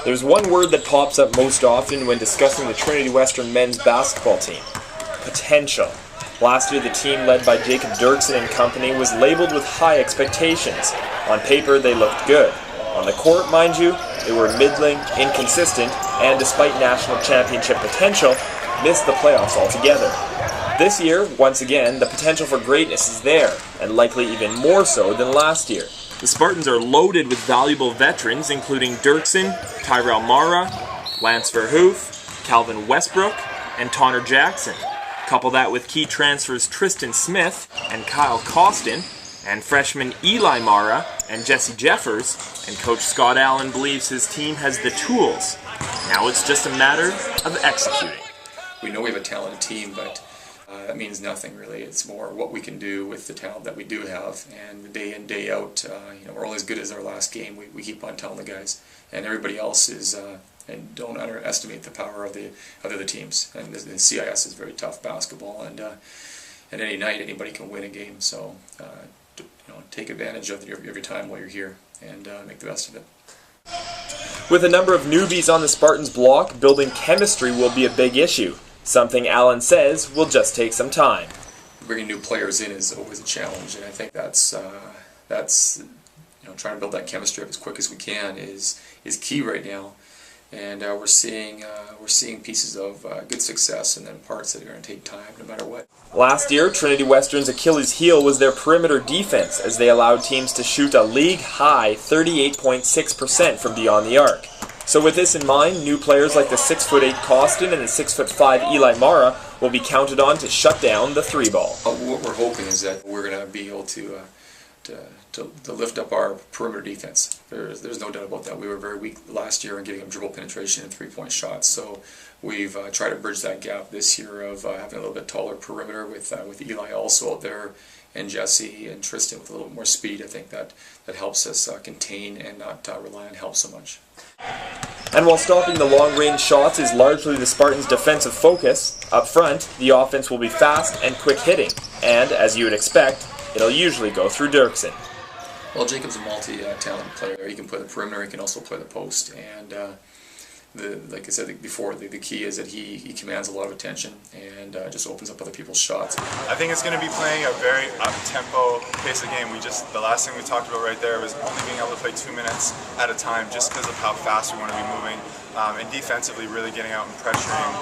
There's one word that pops up most often when discussing the Trinity Western men's basketball team: potential. Last year, the team led by Jacob Dirksen and company was labeled with high expectations. On paper, they looked good. On the court, mind you, they were middling, inconsistent, and despite national championship potential, missed the playoffs altogether. This year, once again, the potential for greatness is there, and likely even more so than last year. The Spartans are loaded with valuable veterans, including Dirksen, Tyrell Mara, Lance Verhoof, Calvin Westbrook, and Tonner Jackson. Couple that with key transfers Tristan Smith and Kyle Costin, and freshmen Eli Mara and Jesse Jeffers, and Coach Scott Allen believes his team has the tools. Now it's just a matter of executing. We know we have a talented team, but that means nothing really. It's more what we can do with the talent that we do have, and day in, day out, we're only as good as our last game. We keep on telling the guys, and everybody else is. And don't underestimate the power of the other teams. And the CIS is very tough basketball, and any night anybody can win a game. So take advantage of your time while you're here and make the best of it. With a number of newbies on the Spartans block, building chemistry will be a big issue. Something Allen says will just take some time. Bringing new players in is always a challenge, and I think that's trying to build that chemistry up as quick as we can is key right now. And we're seeing pieces of good success, and then parts that are going to take time no matter what. Last year, Trinity Western's Achilles heel was their perimeter defense, as they allowed teams to shoot a league-high 38.6% from beyond the arc. So with this in mind, new players like the 6'8" Costin and the 6'5" Eli Mara will be counted on to shut down the three ball. What we're hoping is that we're going to be able to lift up our perimeter defense. There's no doubt about that. We were very weak last year in getting them dribble penetration and three-point shots, so we've tried to bridge that gap this year of having a little bit taller perimeter with Eli also out there, and Jesse and Tristan with a little bit more speed. I think that helps us contain and not rely on help so much. And while stopping the long-range shots is largely the Spartans' defensive focus, up front, the offense will be fast and quick-hitting, and, as you would expect, it'll usually go through Dirksen. Well, Jacob's a multi-talented player. He can play the perimeter, he can also play the post, and like I said before, the key is that he commands a lot of attention and just opens up other people's shots. I think it's going to be playing a very up-tempo pace of game. The last thing we talked about right there was only being able to play 2 minutes at a time just because of how fast we want to be moving, and defensively really getting out and pressuring,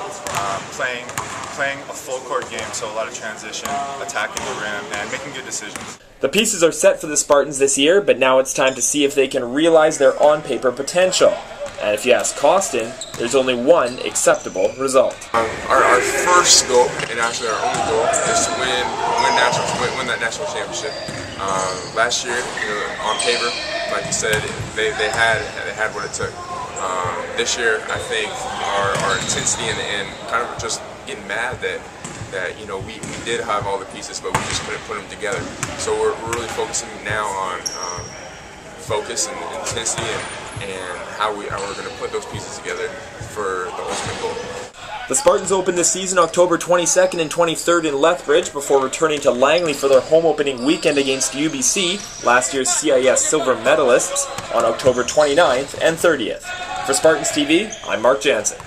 playing a full court game, so a lot of transition, attacking the rim, and making good decisions. The pieces are set for the Spartans this year, but now it's time to see if they can realize their on-paper potential. And if you ask Costin, there's only one acceptable result. Our first goal, and actually our only goal, is to win that national championship. Last year, on paper, like you said, they had what it took. This year, I think our intensity and kind of just getting mad that we did have all the pieces, but we just couldn't put them together. So we're really focusing now on focus and intensity and how we're going to put those pieces together for the ultimate goal. The Spartans open this season October 22nd and 23rd in Lethbridge before returning to Langley for their home opening weekend against UBC, last year's CIS silver medalists, on October 29th and 30th. For SpartansTV, I'm Mark Jansen.